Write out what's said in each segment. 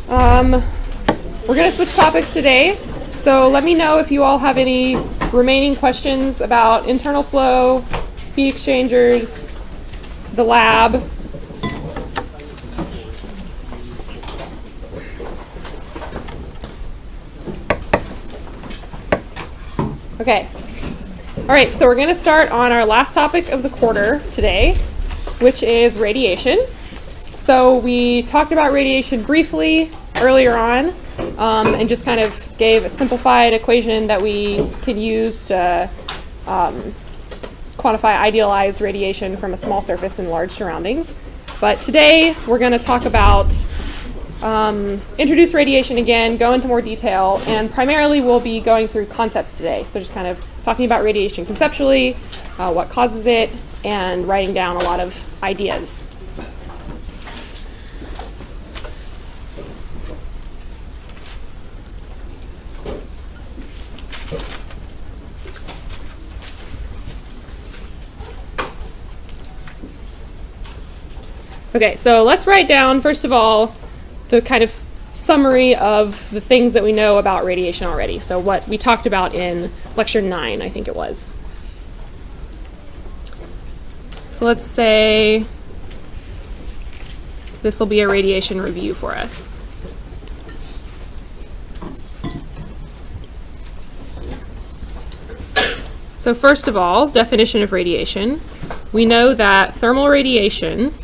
We're going to switch topics today, so let me know if you all have any remaining questions about internal flow, heat exchangers, the lab. Okay. All right, so we're going to start on our last topic of the quarter today, which is radiation. So we talked about radiation briefly earlier on, and just kind of gave a simplified equation that we can use to quantify idealized radiation from a small surface in large surroundings. But today we're going to talk about introduce radiation again, go into more detail, and primarily we'll be going through concepts today. So just kind of talking about radiation conceptually, what causes it, and writing down a lot of ideas. Okay, so let's write down, first of all, the kind of summary of the things that we know about radiation already. So what we talked about in lecture 9, I think it was. So let's say this will be a radiation review for us. So first of all, definition of radiation. We know that thermal radiation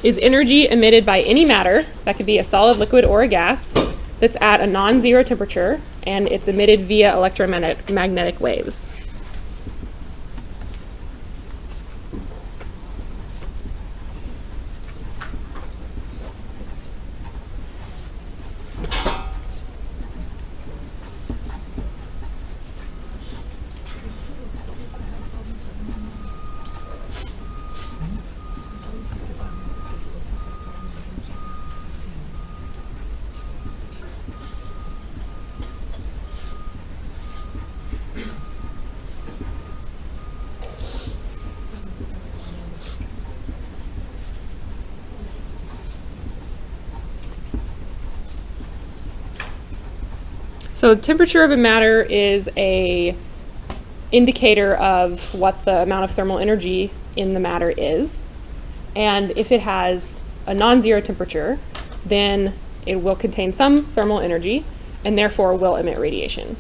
is energy emitted by any matter, that could be a solid, liquid, or a gas, that's at a non-zero temperature, and it's emitted via electromagnetic waves. So temperature of a matter is a indicator of what the amount of thermal energy in the matter is. And if it has a non-zero temperature, then it will contain some thermal energy and therefore will emit radiation.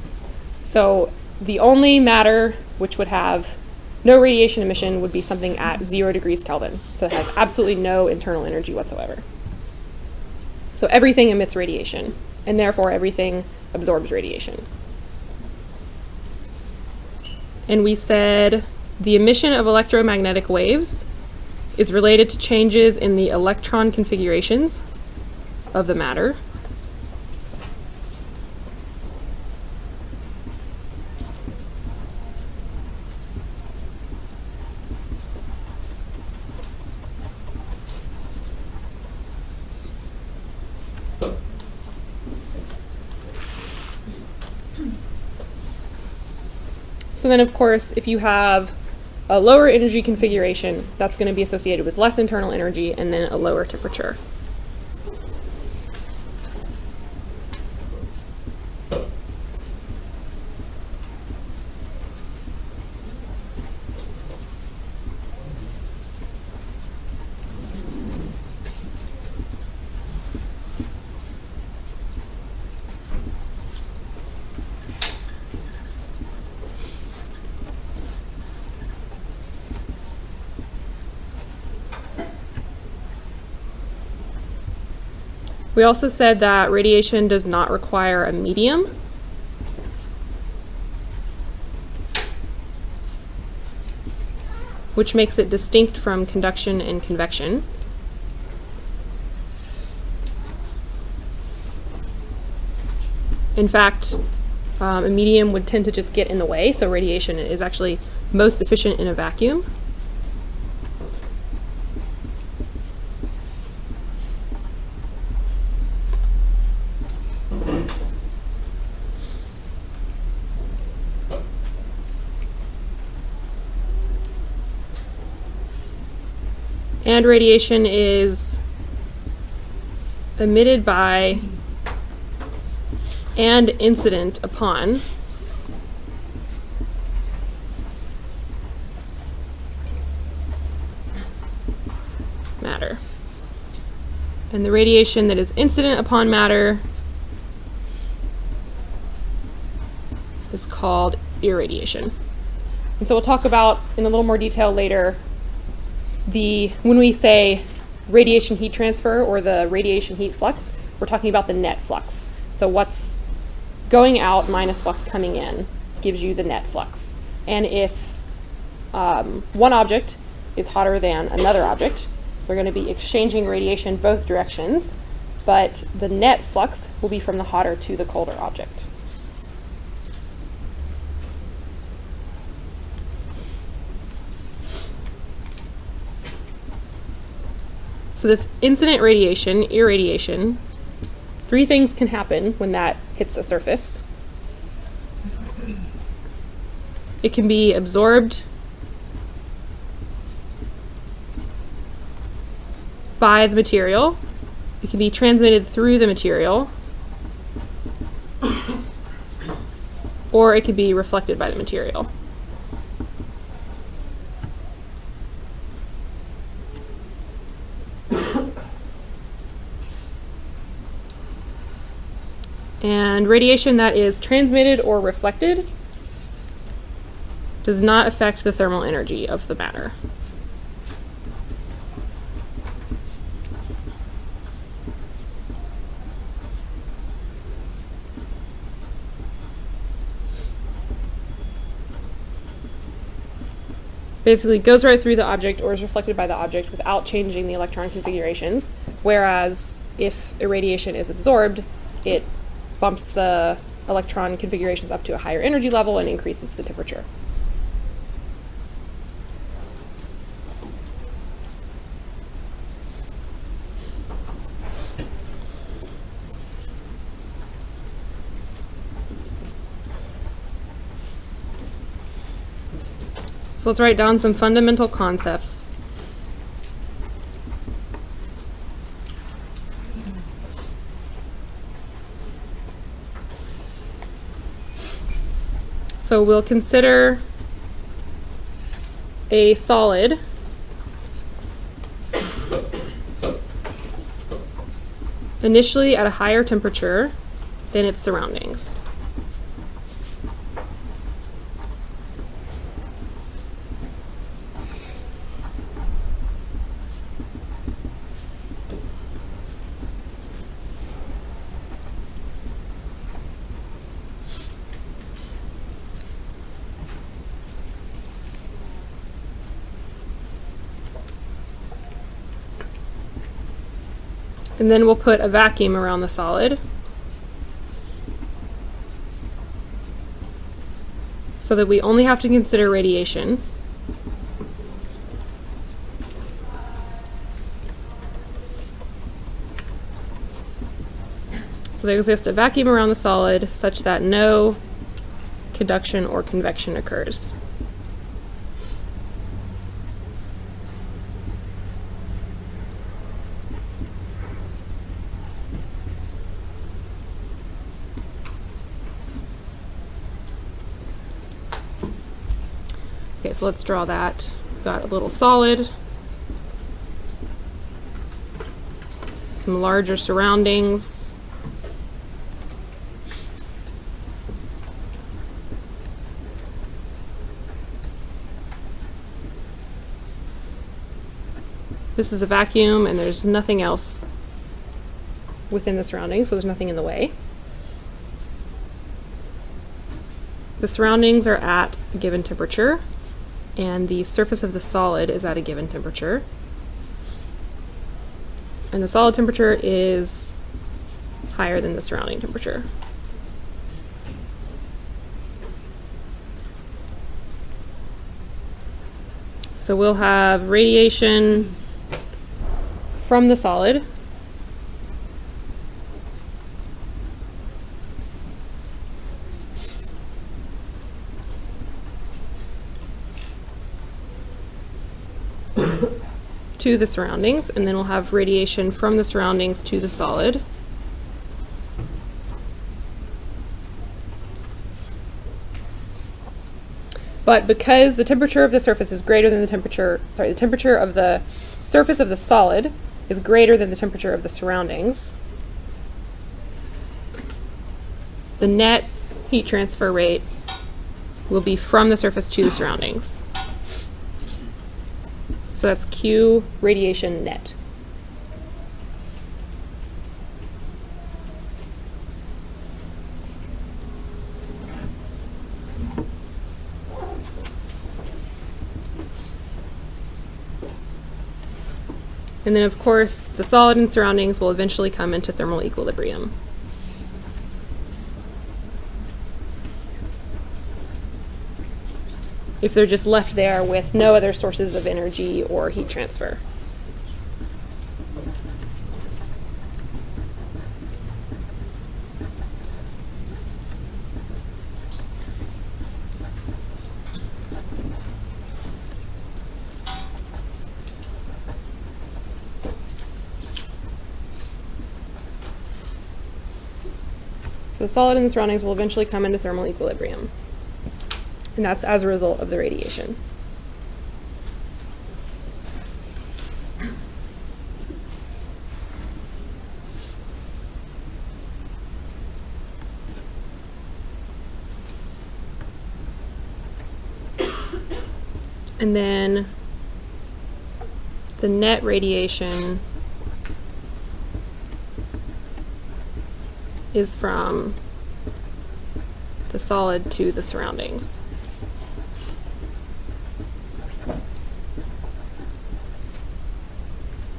So the only matter which would have no radiation emission would be something at 0 degrees Kelvin. So it has absolutely no internal energy whatsoever. So everything emits radiation, and therefore everything absorbs radiation. And we said the emission of electromagnetic waves is related to changes in the electron configurations of the matter. So then, of course, if you have a lower energy configuration, that's going to be associated with less internal energy and then a lower temperature. We also said that radiation does not require a medium. Which makes it distinct from conduction and convection. In fact, a medium would tend to just get in the way, so radiation is actually most efficient in a vacuum. And radiation is emitted by and incident upon matter. And the radiation that is incident upon matter is called irradiation. And so we'll talk about in a little more detail later when we say radiation heat transfer or the radiation heat flux, we're talking about the net flux. So what's going out minus what's coming in gives you the net flux. And if one object is hotter than another object, they're going to be exchanging radiation both directions, but the net flux will be from the hotter to the colder object. So this incident radiation, irradiation, 3 things can happen when that hits a surface. It can be absorbed by the material. It can be transmitted through the material. Or it can be reflected by the material. And radiation that is transmitted or reflected does not affect the thermal energy of the matter. Basically goes right through the object or is reflected by the object without changing the electron configurations, whereas if irradiation is absorbed, it bumps the electron configurations up to a higher energy level and increases the temperature. So let's write down some fundamental concepts. So we'll consider a solid initially at a higher temperature than its surroundings. And then we'll put a vacuum around the solid so that we only have to consider radiation. So there exists a vacuum around the solid such that no conduction or convection occurs. Okay, so let's draw that. We've got a little solid, some larger surroundings, this is a vacuum and there's nothing else within the surroundings, so there's nothing in the way. The surroundings are at a given temperature, and the surface of the solid is at a given temperature. And the solid temperature is higher than the surrounding temperature. So we'll have radiation from the solid. to the surroundings, and then we'll have radiation from the surroundings to the solid. But because the temperature of the surface is greater than the temperature of the surface of the solid is greater than the temperature of the surroundings, the net heat transfer rate will be from the surface to the surroundings. So that's Q radiation net. And then, of course, the solid and surroundings will eventually come into thermal equilibrium. If they're just left there with no other sources of energy or heat transfer. So the solid and the surroundings will eventually come into thermal equilibrium. And that's as a result of the radiation. And then the net radiation is from the solid to the surroundings.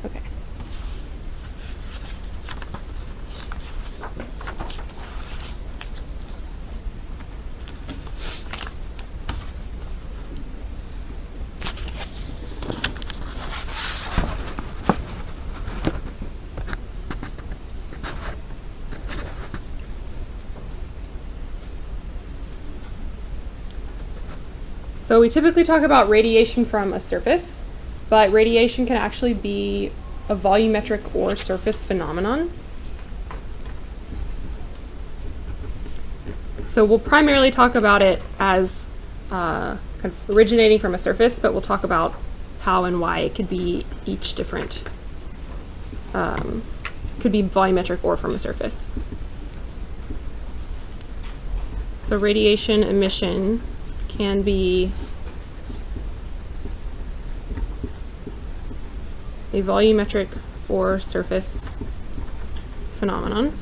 Okay. So we typically talk about radiation from a surface, but radiation can actually be a volumetric or surface phenomenon. So we'll primarily talk about it as kind of originating from a surface, but we'll talk about how and why it could be each different, could be volumetric or from a surface. So radiation emission can be a volumetric or surface phenomenon.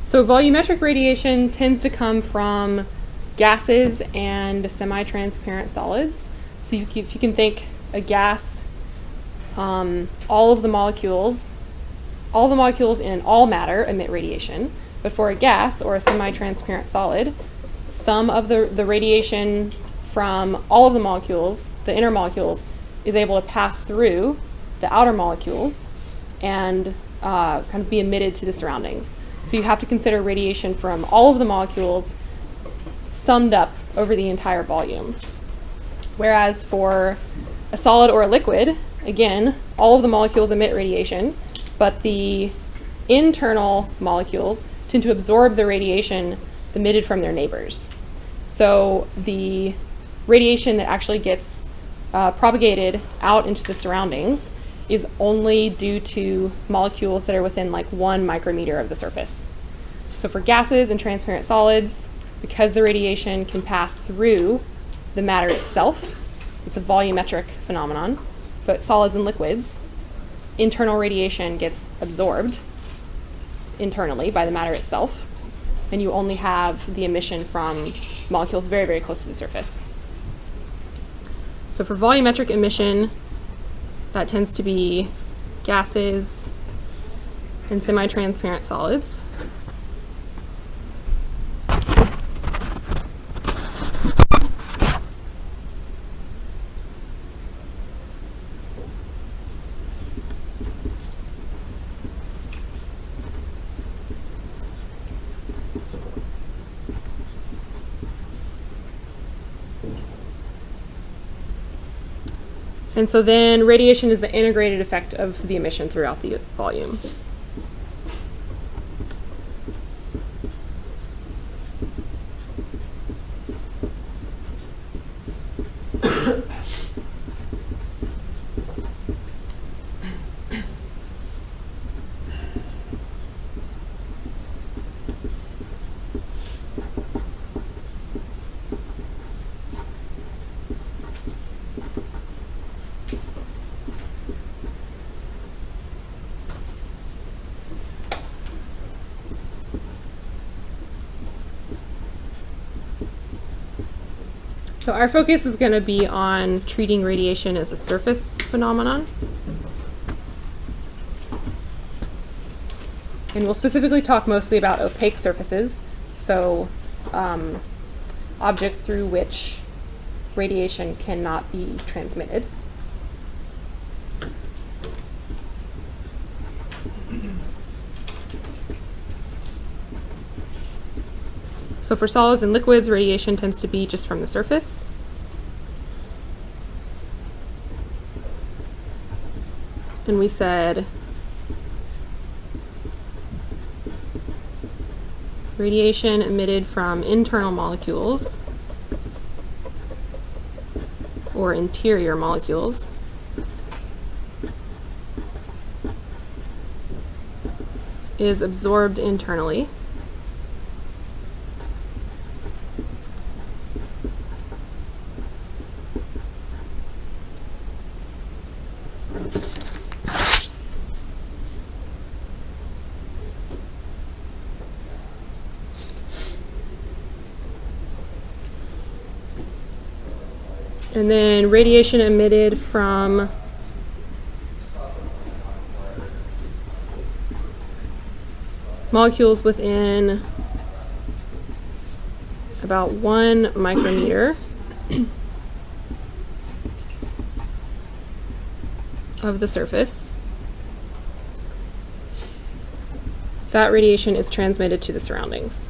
So volumetric radiation tends to come from gases and semi-transparent solids. So if you can think a gas, all of the molecules in all matter emit radiation, but for a gas or a semi-transparent solid, some of the radiation from all of the molecules, the inner molecules, is able to pass through the outer molecules and kind of be emitted to the surroundings. So you have to consider radiation from all of the molecules summed up over the entire volume. Whereas for a solid or a liquid, again, all of the molecules emit radiation, but the internal molecules tend to absorb the radiation emitted from their neighbors. So the radiation that actually gets propagated out into the surroundings is only due to molecules that are within like 1 micrometer of the surface. So for gases and transparent solids, because the radiation can pass through the matter itself, it's a volumetric phenomenon. But solids and liquids, internal radiation gets absorbed internally by the matter itself, and you only have the emission from molecules very, very close to the surface. So for volumetric emission, that tends to be gases and semi-transparent solids. And so then radiation is the integrated effect of the emission throughout the volume. So our focus is going to be on treating radiation as a surface phenomenon. And we'll specifically talk mostly about opaque surfaces, so objects through which radiation cannot be transmitted. So for solids and liquids, radiation tends to be just from the surface. And we said radiation emitted from internal molecules or interior molecules is absorbed internally. And then radiation emitted from molecules within about 1 micrometer of the surface. That radiation is transmitted to the surroundings.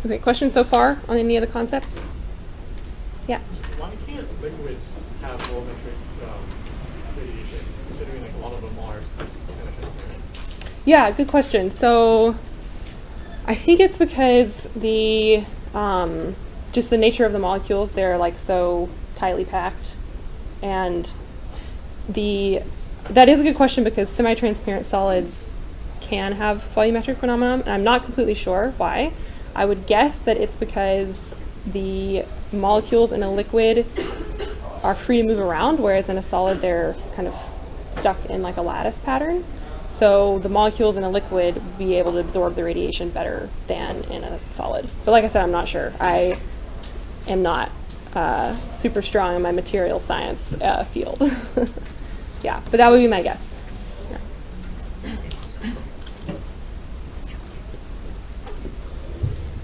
Okay, questions so far on any of the concepts? Yeah. Why can't liquids have volumetric radiation, considering like a lot of them are semi-transparent? Yeah, good question. So I think it's because the just the nature of the molecules, they're like so tightly packed, and that is a good question because semi-transparent solids can have volumetric phenomenon, and I'm not completely sure why. I would guess that it's because the molecules in a liquid are free to move around, whereas in a solid they're kind of stuck in like a lattice pattern. So the molecules in a liquid would be able to absorb the radiation better than in a solid. But like I said, I'm not sure. I am not super strong in my material science field. Yeah, but that would be my guess. Yeah.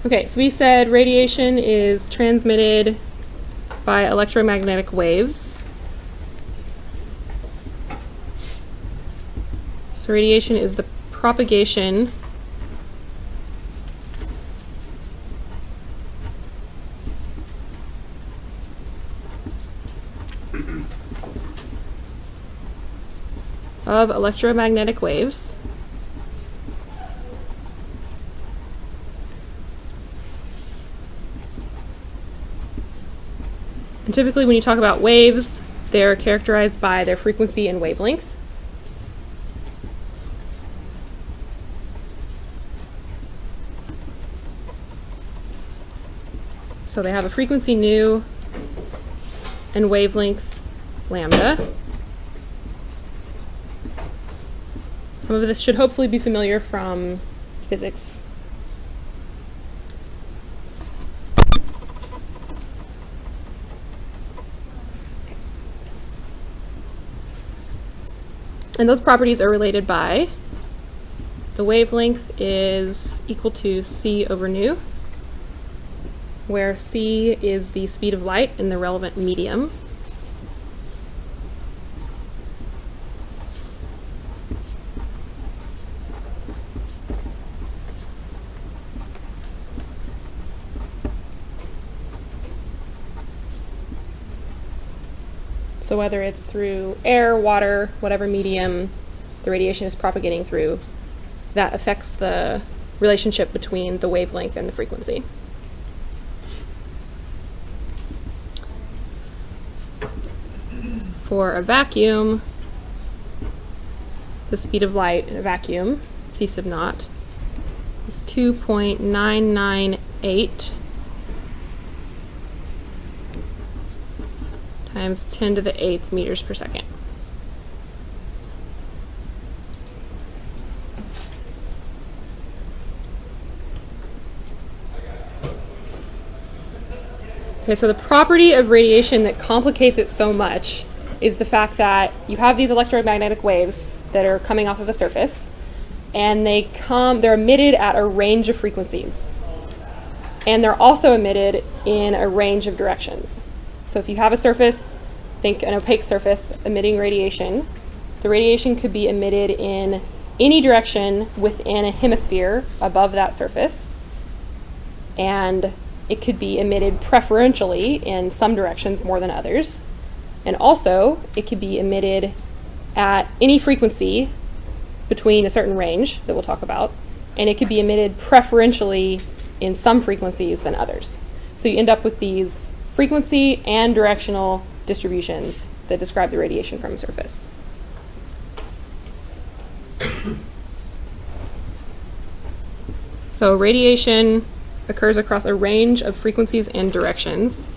Okay, so we said radiation is transmitted by electromagnetic waves. So radiation is the propagation of electromagnetic waves. And typically when you talk about waves, they're characterized by their frequency and wavelength. So they have a frequency nu and wavelength lambda. Some of this should hopefully be familiar from physics. And those properties are related by the wavelength is equal to c over nu. where c is the speed of light in the relevant medium. So whether it's through air, water, whatever medium the radiation is propagating through, that affects the relationship between the wavelength and the frequency. For a vacuum, the speed of light in a vacuum, c sub naught, is 2.998 times 10 to the 8th meters per second. Okay, so the property of radiation that complicates it so much is the fact that you have these electromagnetic waves that are coming off of a surface, and they're emitted at a range of frequencies. And they're also emitted in a range of directions. So if you have a surface, think an opaque surface emitting radiation, the radiation could be emitted in any direction within a hemisphere above that surface, and it could be emitted preferentially in some directions more than others. And also, it could be emitted at any frequency between a certain range that we'll talk about, and it could be emitted preferentially in some frequencies than others. So you end up with these frequency and directional distributions that describe the radiation from a surface. So radiation occurs across a range of frequencies and directions.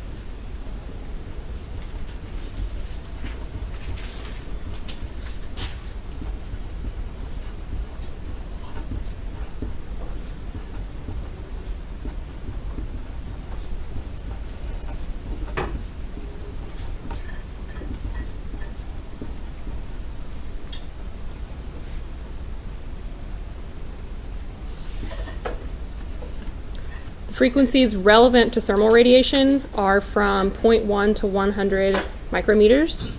Frequencies relevant to thermal radiation are from 0.1 to 100 micrometers.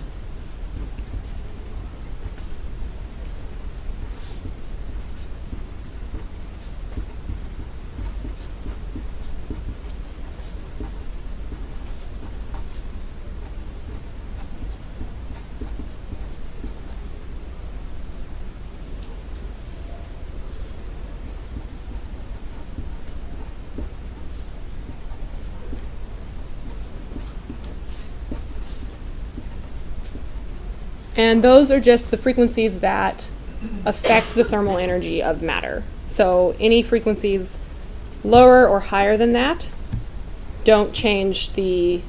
And those are just the frequencies that affect the thermal energy of matter. So any frequencies lower or higher than that don't change the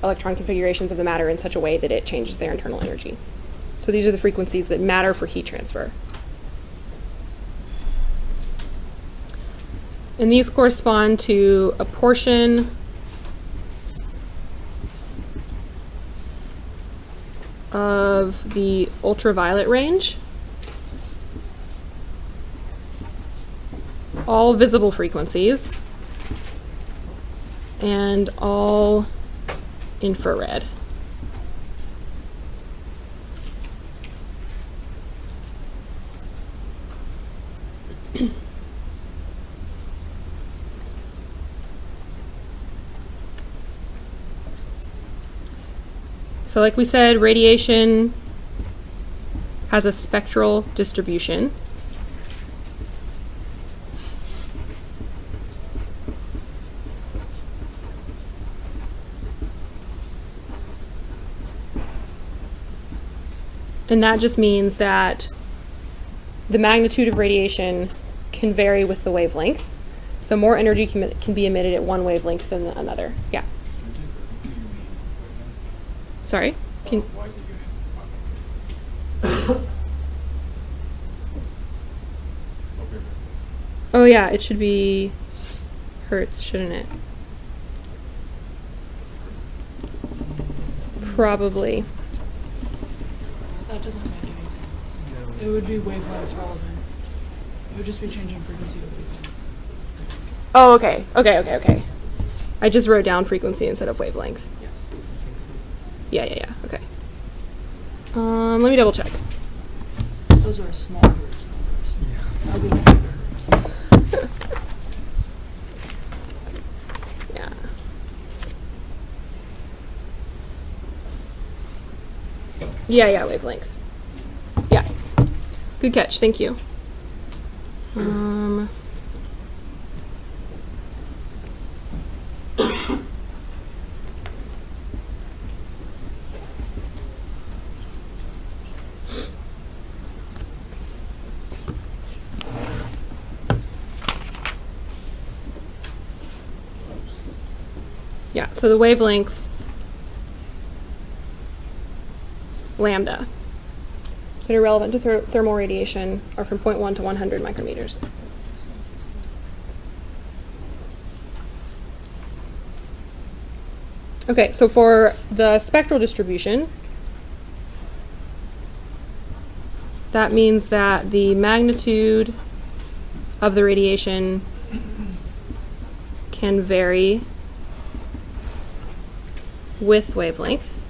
electron configurations of the matter in such a way that it changes their internal energy. So these are the frequencies that matter for heat transfer. And these correspond to a portion of the ultraviolet range, all visible frequencies, and all infrared. So like we said, radiation has a spectral distribution. And that just means that the magnitude of radiation can vary with the wavelength. So more energy can be emitted at one wavelength than another. Yeah. Sorry? Why is it unit? Oh yeah, it should be hertz, shouldn't it? Probably. That doesn't make any sense. It would be wave-wise relevant. It would just be changing frequency to wavelength. Oh, okay. Okay. I just wrote down frequency instead of wavelength. Yes. Yeah. Okay. Let me double check. Those are small hertz numbers. I'll be bigger hertz. Yeah. Yeah, wavelength. Yeah. Good catch, thank you. Yeah, so the wavelengths, lambda, that are relevant to thermal radiation are from 0.1 to 100 micrometers. Okay, so for the spectral distribution, that means that the magnitude of the radiation can vary with wavelength.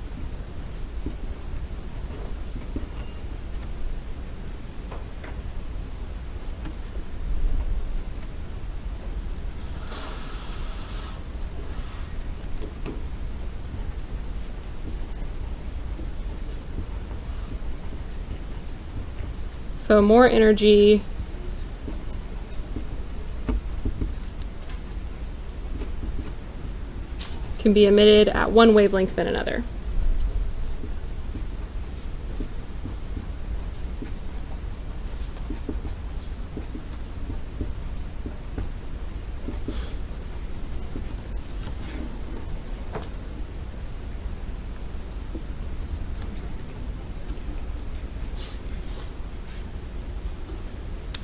So more energy can be emitted at one wavelength than another.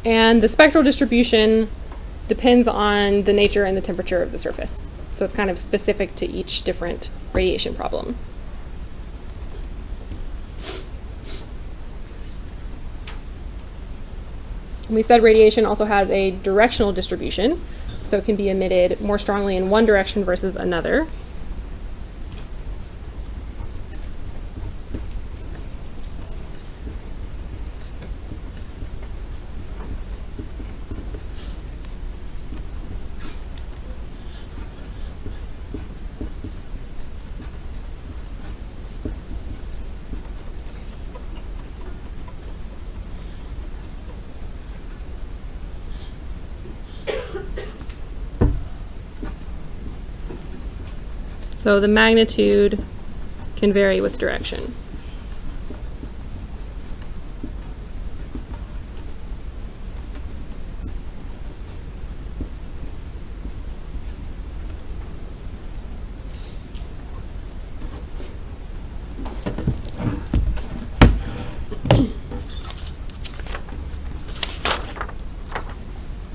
And the spectral distribution depends on the nature and the temperature of the surface. So it's kind of specific to each different radiation problem. And we said radiation also has a directional distribution, so it can be emitted more strongly in one direction versus another. So the magnitude can vary with direction.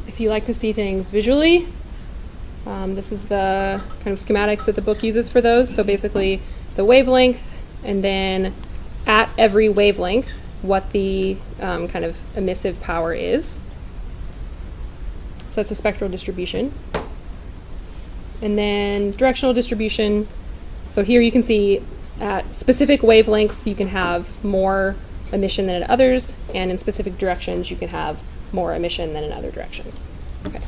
If you like to see things visually, this is the kind of schematics that the book uses for those. So basically the wavelength, and then at every wavelength, what the kind of emissive power is. So that's a spectral distribution. And then directional distribution. So here you can see at specific wavelengths you can have more emission than at others, and in specific directions you can have more emission than in other directions. Okay.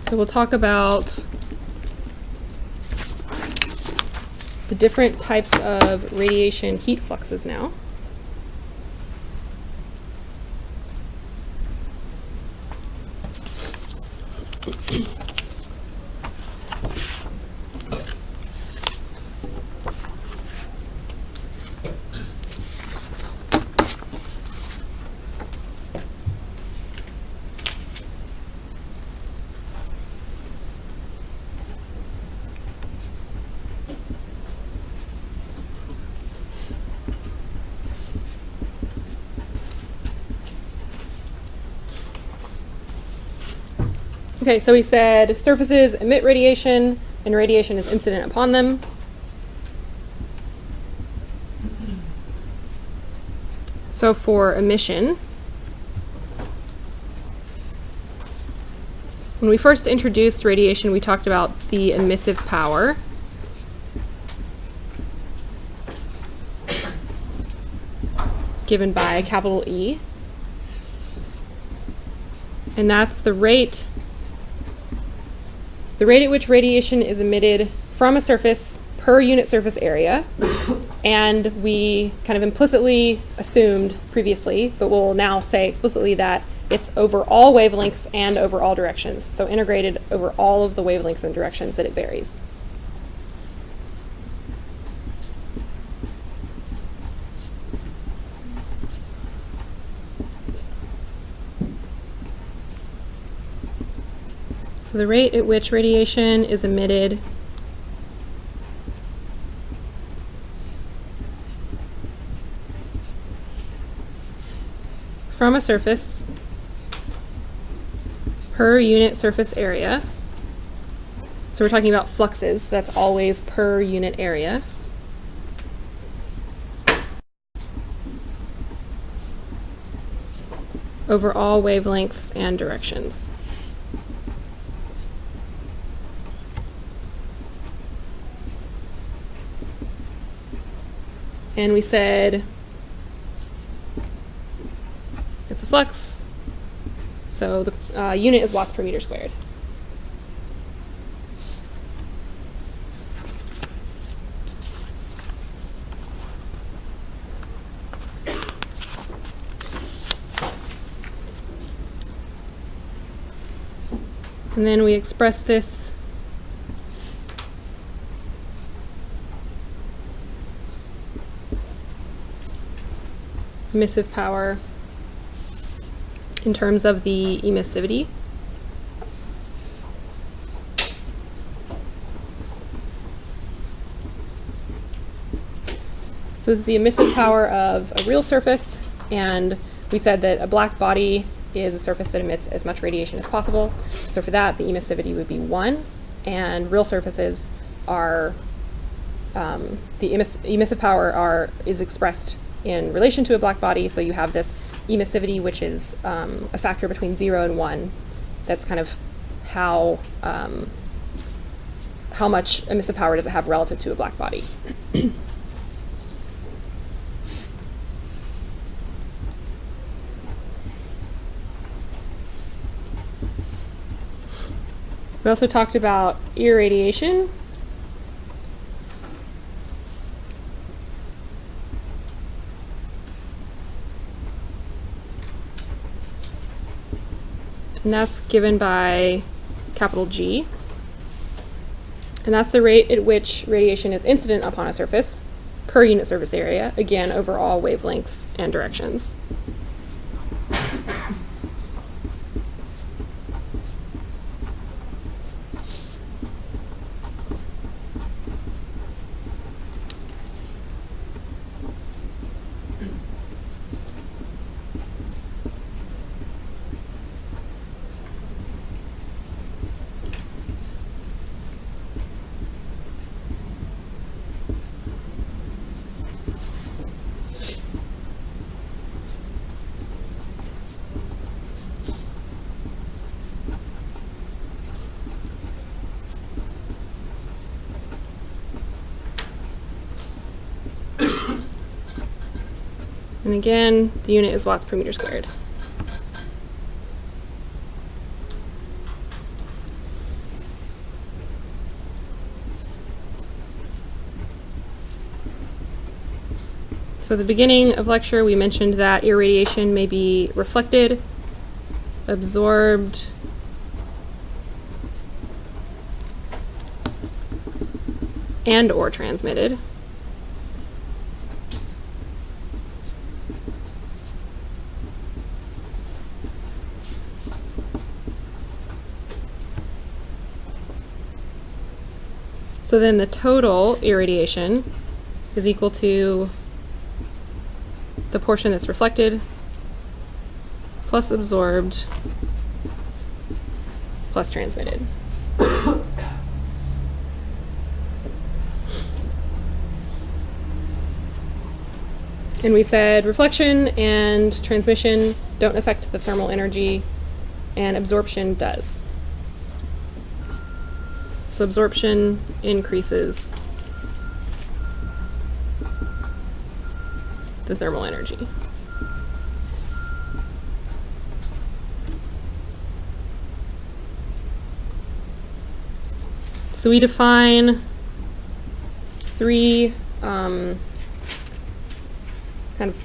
So we'll talk about the different types of radiation heat fluxes now. Okay, so we said surfaces emit radiation, and radiation is incident upon them. So for emission, when we first introduced radiation, we talked about the emissive power. Given by capital E. And that's the rate at which radiation is emitted from a surface per unit surface area. And we kind of implicitly assumed previously, but we'll now say explicitly that it's over all wavelengths and over all directions. So integrated over all of the wavelengths and directions that it varies. So the rate at which radiation is emitted from a surface per unit surface area. So we're talking about fluxes, that's always per unit area. Over all wavelengths and directions. And we said it's a flux, so the unit is watts per meter squared. And then we express this emissive power in terms of the emissivity. So this is the emissive power of a real surface, and we said that a black body is a surface that emits as much radiation as possible. So for that, the emissivity would be 1, and real surfaces are, the emissive power is expressed in relation to a black body, so you have this emissivity, which is a factor between 0 and 1. That's kind of how much emissive power does it have relative to a black body. We also talked about irradiation. And that's given by capital G. And that's the rate at which radiation is incident upon a surface per unit surface area, again, over all wavelengths and directions. And again, the unit is watts per meter squared. So at the beginning of lecture, we mentioned that irradiation may be reflected, absorbed, and or transmitted. So then the total irradiation is equal to the portion that's reflected plus absorbed plus transmitted. And we said reflection and transmission don't affect the thermal energy, and absorption does. So absorption increases the thermal energy. So we define three kind of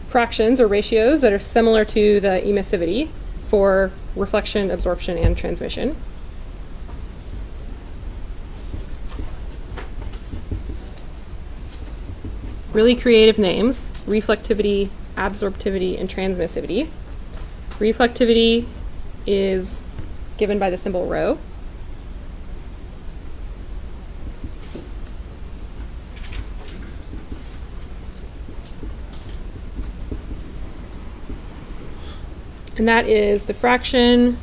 fractions or ratios that are similar to the emissivity for reflection, absorption, and transmission. Really creative names: reflectivity, absorptivity, and transmissivity. Reflectivity is given by the symbol rho. And that is the fraction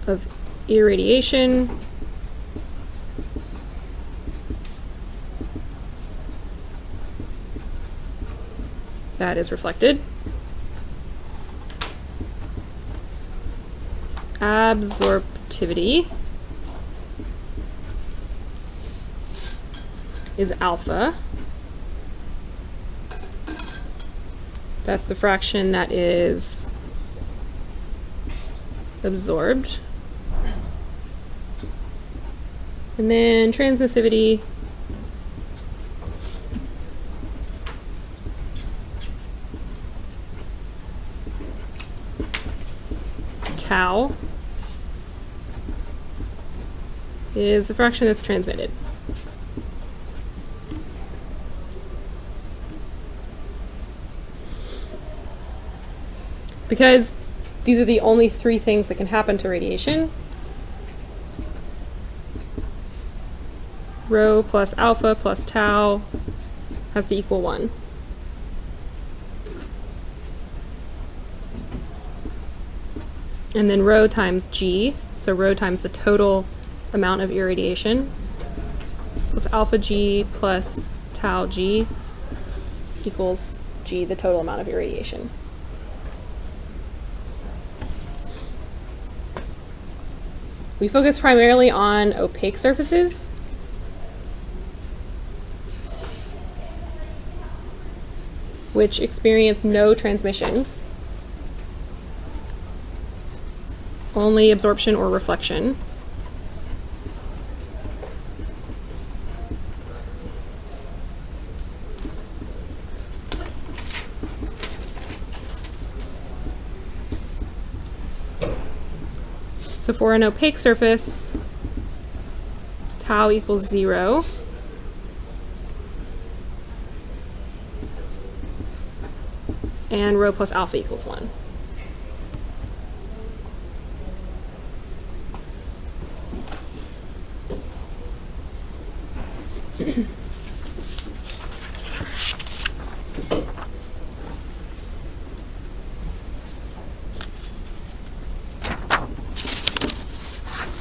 of irradiation that is reflected. Absorptivity is alpha. That's the fraction that is absorbed. And then transmissivity tau is the fraction that's transmitted. Because these are the only three things that can happen to radiation, rho plus alpha plus tau has to equal 1. And then rho times g, so rho times the total amount of irradiation, plus alpha g plus tau g equals g, the total amount of irradiation. We focus primarily on opaque surfaces. Which experience no transmission, only absorption or reflection. So for an opaque surface, tau equals 0. And rho plus alpha equals 1.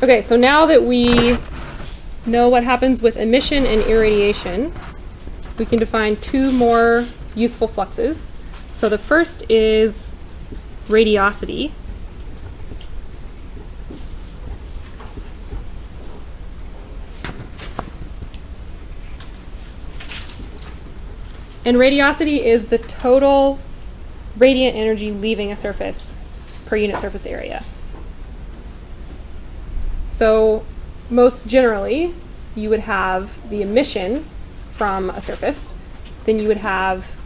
Okay, so now that we know what happens with emission and irradiation, we can define two more useful fluxes. So the first is radiosity. And radiosity is the total radiant energy leaving a surface per unit surface area. So most generally, you would have the emission from a surface, then you would have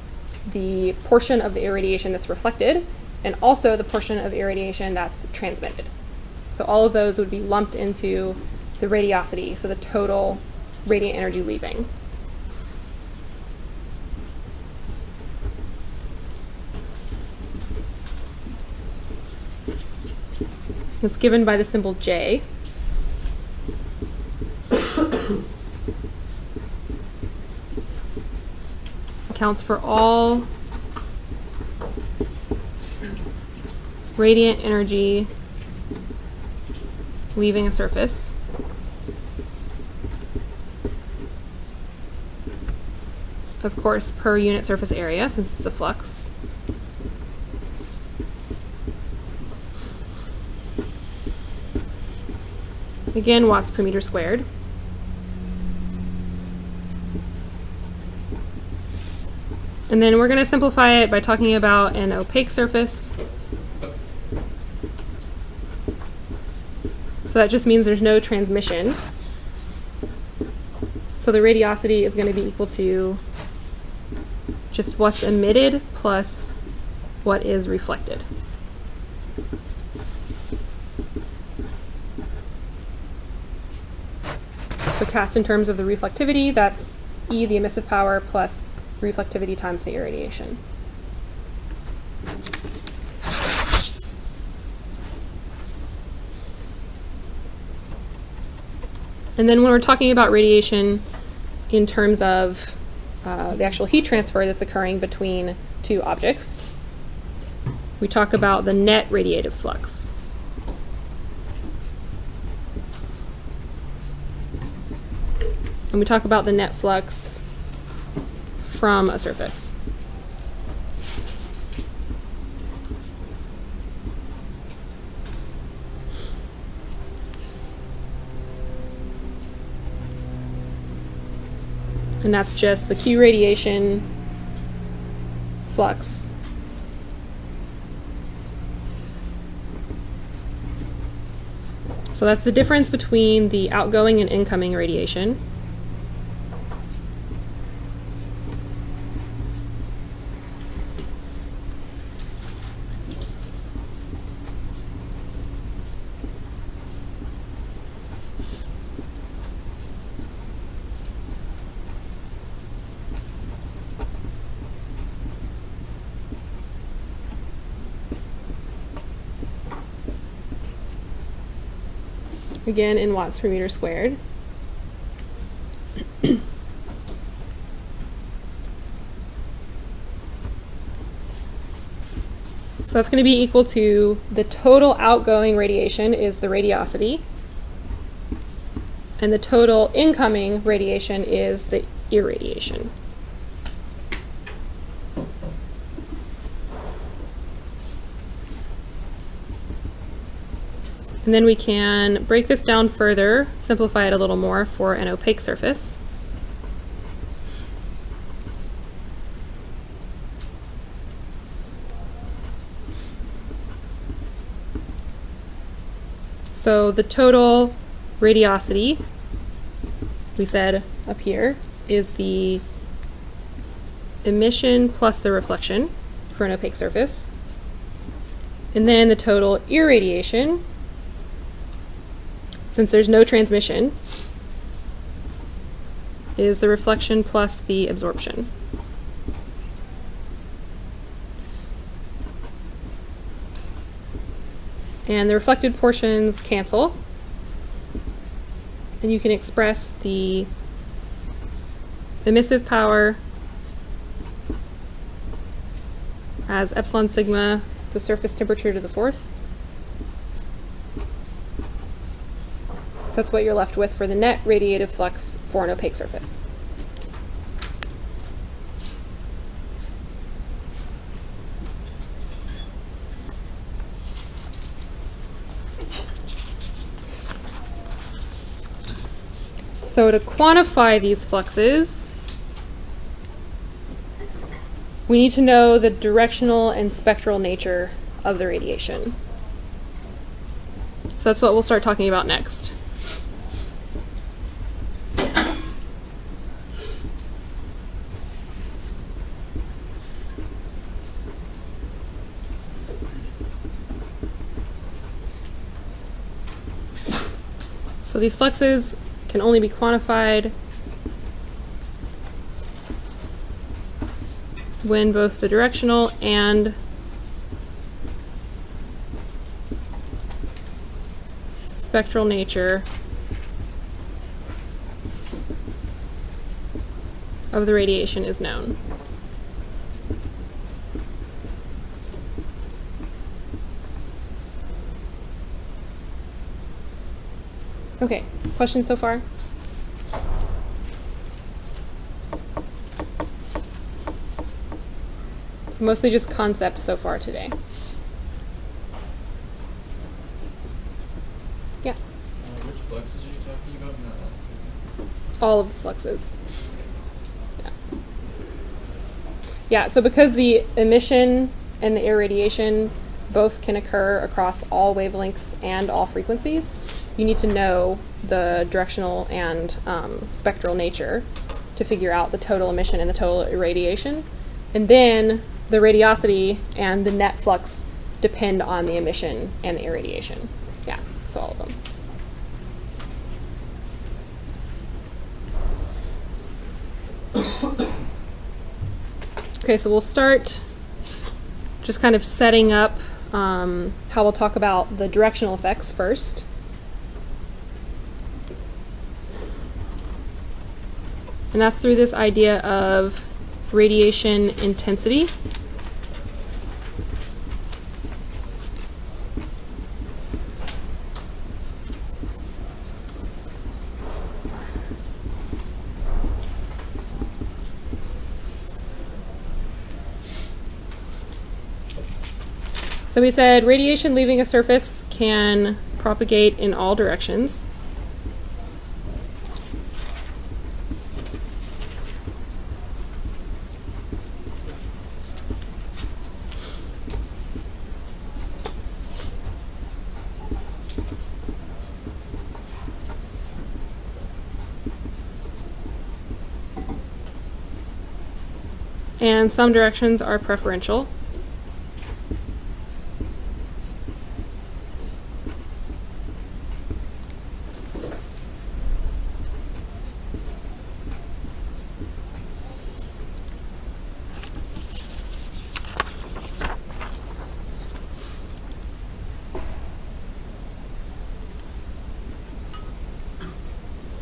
the portion of the irradiation that's reflected, and also the portion of irradiation that's transmitted. So all of those would be lumped into the radiosity, so the total radiant energy leaving. It's given by the symbol J. Accounts for all radiant energy leaving a surface. of course, per unit surface area, since it's a flux. Again, watts per meter squared. And then we're going to simplify it by talking about an opaque surface. So that just means there's no transmission. So the radiosity is going to be equal to just what's emitted plus what is reflected. So cast in terms of the reflectivity, that's E, the emissive power, plus reflectivity times the irradiation. And then when we're talking about radiation in terms of the actual heat transfer that's occurring between two objects, we talk about the net radiative flux. And we talk about the net flux from a surface. And that's just the Q radiation flux. So that's the difference between the outgoing and incoming radiation. Again, in watts per meter squared. So that's going to be equal to the total outgoing radiation is the radiosity, and the total incoming radiation is the irradiation. And then we can break this down further, simplify it a little more for an opaque surface. So the total radiosity, we said up here, is the emission plus the reflection for an opaque surface. And then the total irradiation, since there's no transmission, is the reflection plus the absorption. And the reflected portions cancel, and you can express the emissive power as epsilon sigma, the surface temperature to the fourth. So that's what you're left with for the net radiative flux for an opaque surface. So to quantify these fluxes, we need to know the directional and spectral nature of the radiation. So that's what we'll start talking about next. So these fluxes can only be quantified when both the directional and spectral nature of the radiation is known. Okay, questions so far? So mostly just concepts so far today. Yeah, Which fluxes are you talking about in that last statement? all of the fluxes. Yeah. Yeah, so because the emission and the irradiation both can occur across all wavelengths and all frequencies, you need to know the directional and spectral nature to figure out the total emission and the total irradiation. And then the radiosity and the net flux depend on the emission and the irradiation. Yeah, so all of them. Okay, so we'll start just kind of setting up how we'll talk about the directional effects first. And that's through this idea of radiation intensity. So we said radiation leaving a surface can propagate in all directions. And some directions are preferential.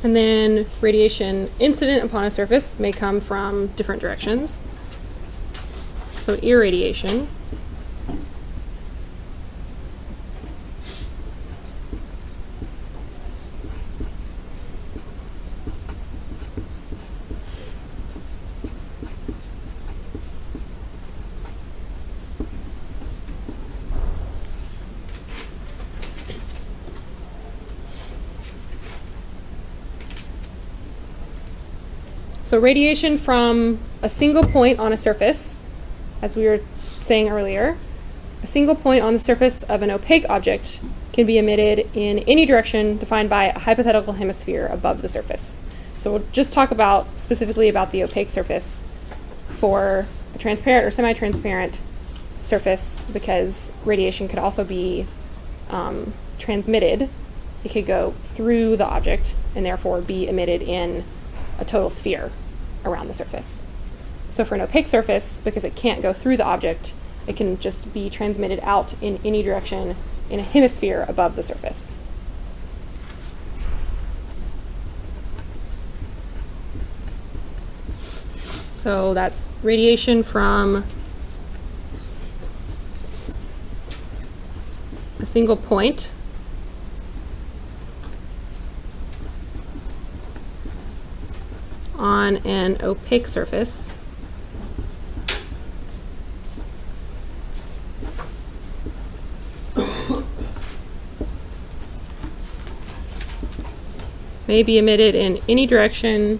And then radiation incident upon a surface may come from different directions. So irradiation. So radiation from a single point on a surface, as we were saying earlier, a single point on the surface of an opaque object can be emitted in any direction defined by a hypothetical hemisphere above the surface. So we'll just talk about specifically about the opaque surface for a transparent or semi-transparent surface, because radiation could also be transmitted. It could go through the object and therefore be emitted in a total sphere around the surface. So for an opaque surface, because it can't go through the object, it can just be transmitted out in any direction in a hemisphere above the surface. So that's radiation from a single point on an opaque surface. May be emitted in any direction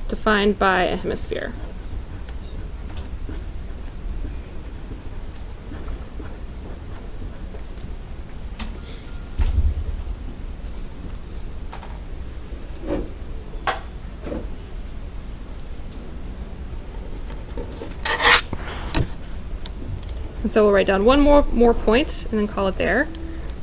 defined by a hemisphere. And so we'll write down one more point and then call it there.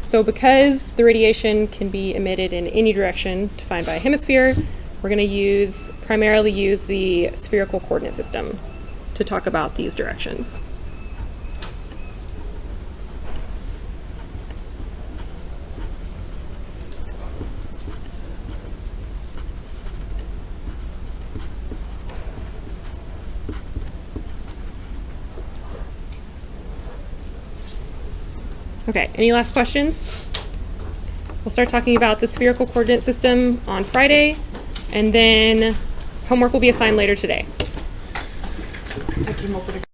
So because the radiation can be emitted in any direction defined by a hemisphere, we're going to primarily use the spherical coordinate system to talk about these directions. Okay, any last questions? We'll start talking about the spherical coordinate system on Friday, and then homework will be assigned later today. I came up with a